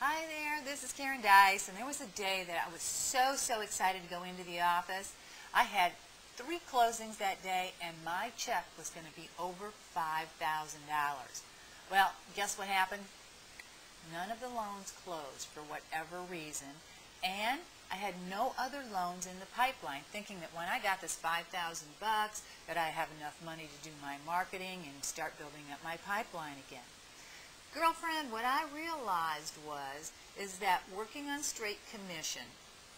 Hi there, this is Karen Dice, and there was a day that I was so excited to go into the office. I had 3 closings that day, and my check was going to be over $5,000. Well, guess what happened? None of the loans closed for whatever reason, and I had no other loans in the pipeline, thinking that when I got this $5,000 that I'd have enough money to do my marketing and start building up my pipeline again. Girlfriend, what I realized is that working on straight commission,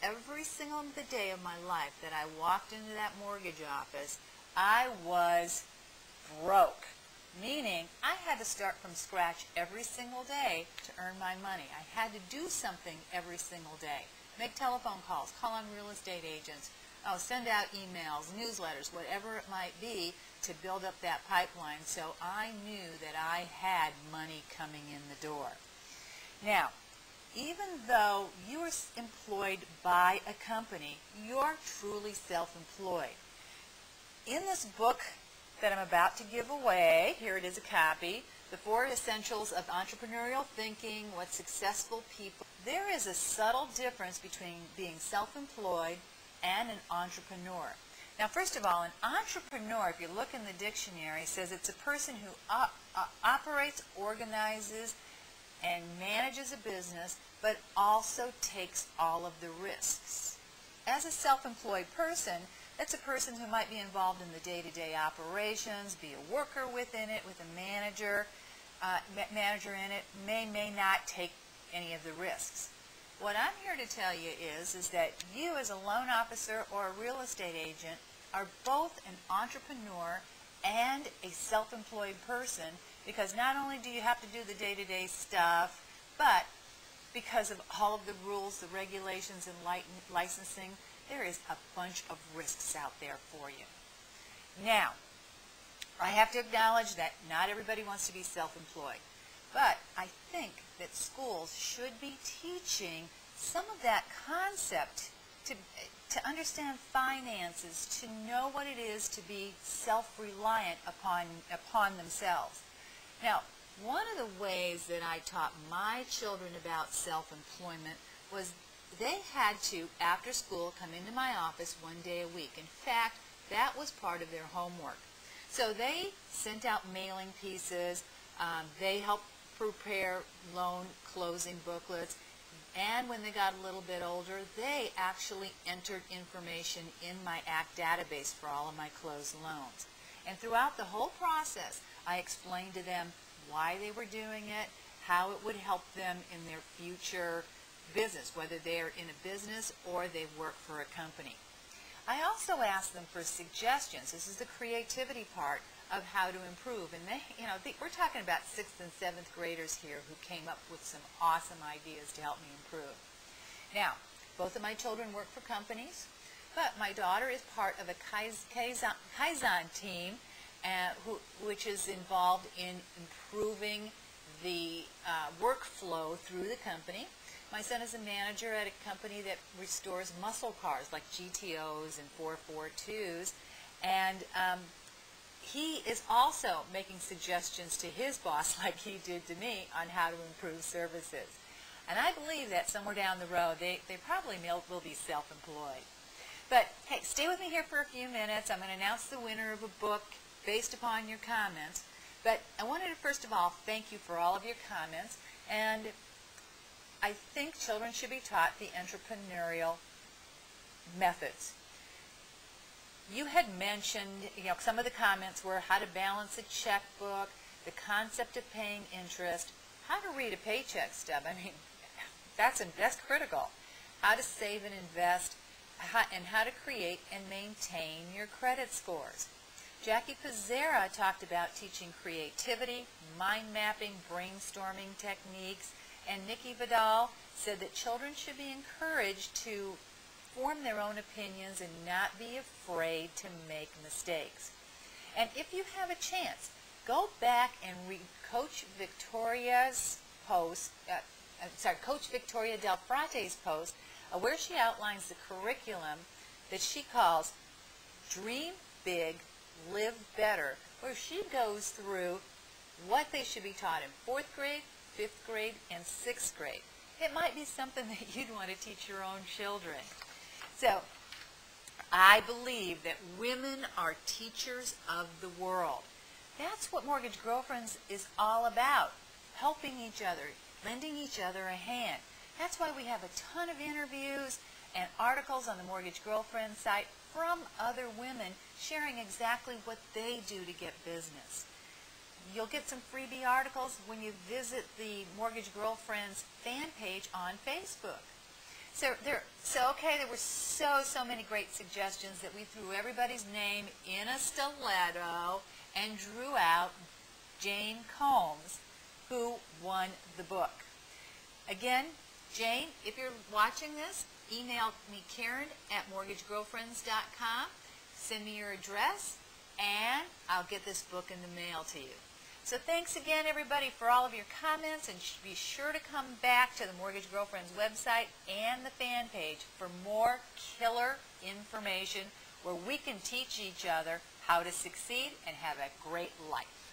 every single day of my life that I walked into that mortgage office, I was broke. Meaning, I had to start from scratch every single day to earn my money. I had to do something every single day. Make telephone calls, call on real estate agents, send out emails, newsletters, whatever it might be, to build up that pipeline, so I knew that I had money coming in the door. Now, even though you are employed by a company, you're truly self-employed. In this book that I'm about to give away, here it is, a copy, The 4 Essentials of Entrepreneurial Thinking, What Successful People. There is a subtle difference between being self-employed and an entrepreneur. Now, first of all, an entrepreneur, if you look in the dictionary, says it's a person who operates, organizes, and manages a business, but also takes all of the risks. As a self-employed person, that's a person who might be involved in the day-to-day operations, be a worker within it, with a manager in it, may not take any of the risks. What I'm here to tell you is that you as a loan officer or a real estate agent are both an entrepreneur and a self-employed person, because not only do you have to do the day-to-day stuff, but because of all of the rules, the regulations, and licensing, there is a bunch of risks out there for you. Now, I have to acknowledge that not everybody wants to be self-employed, but I think that schools should be teaching some of that concept to understand finances, to know what it is to be self-reliant upon themselves. Now, one of the ways that I taught my children about self-employment was they had to, after school, come into my office 1 day a week. In fact, that was part of their homework. So they sent out mailing pieces, they helped prepare loan closing booklets, and when they got a little bit older, they actually entered information in my ACT database for all of my closed loans. And throughout the whole process, I explained to them why they were doing it, how it would help them in their future business, whether they're in a business or they work for a company. I also asked them for suggestions. This is the creativity part of how to improve. And we're talking about 6th and 7th graders here who came up with some awesome ideas to help me improve. Now, both of my children work for companies, but my daughter is part of a Kaizen team, which is involved in improving the workflow through the company. My son is a manager at a company that restores muscle cars like GTOs and 442s, and he is also making suggestions to his boss, like he did to me, on how to improve services. And I believe that somewhere down the road, they probably will be self-employed. But hey, stay with me here for a few minutes. I'm going to announce the winner of a book based upon your comments. But I wanted to first of all thank you for all of your comments. And I think children should be taught the entrepreneurial methods. You had mentioned, some of the comments were how to balance a checkbook, the concept of paying interest, how to read a paycheck stub. I mean, that's critical. How to save and invest, and how to create and maintain your credit scores. Jackie Pizzera talked about teaching creativity, mind mapping, brainstorming techniques, and Nikki Vidal said that children should be encouraged to form their own opinions and not be afraid to make mistakes. And if you have a chance, go back and read Coach Victoria's post, Coach Victoria Del Frate's post, where she outlines the curriculum that she calls Dream Big, Live Better, where she goes through what they should be taught in 4th grade, 5th grade, and 6th grade. it might be something that you'd want to teach your own children. So, I believe that women are teachers of the world. That's what Mortgage Girlfriends is all about, helping each other, lending each other a hand. That's why we have a ton of interviews and articles on the Mortgage Girlfriend site from other women sharing exactly what they do to get business. You'll get some freebie articles when you visit the Mortgage Girlfriends fan page on Facebook. So there were so many great suggestions that we threw everybody's name in a stiletto and drew out Jane Combs, who won the book. Again, Jane, if you're watching this, email me Karen@mortgagegirlfriends.com. Send me your address, and I'll get this book in the mail to you. So thanks again, everybody, for all of your comments, and be sure to come back to the Mortgage Girlfriends website and the fan page for more killer information where we can teach each other how to succeed and have a great life.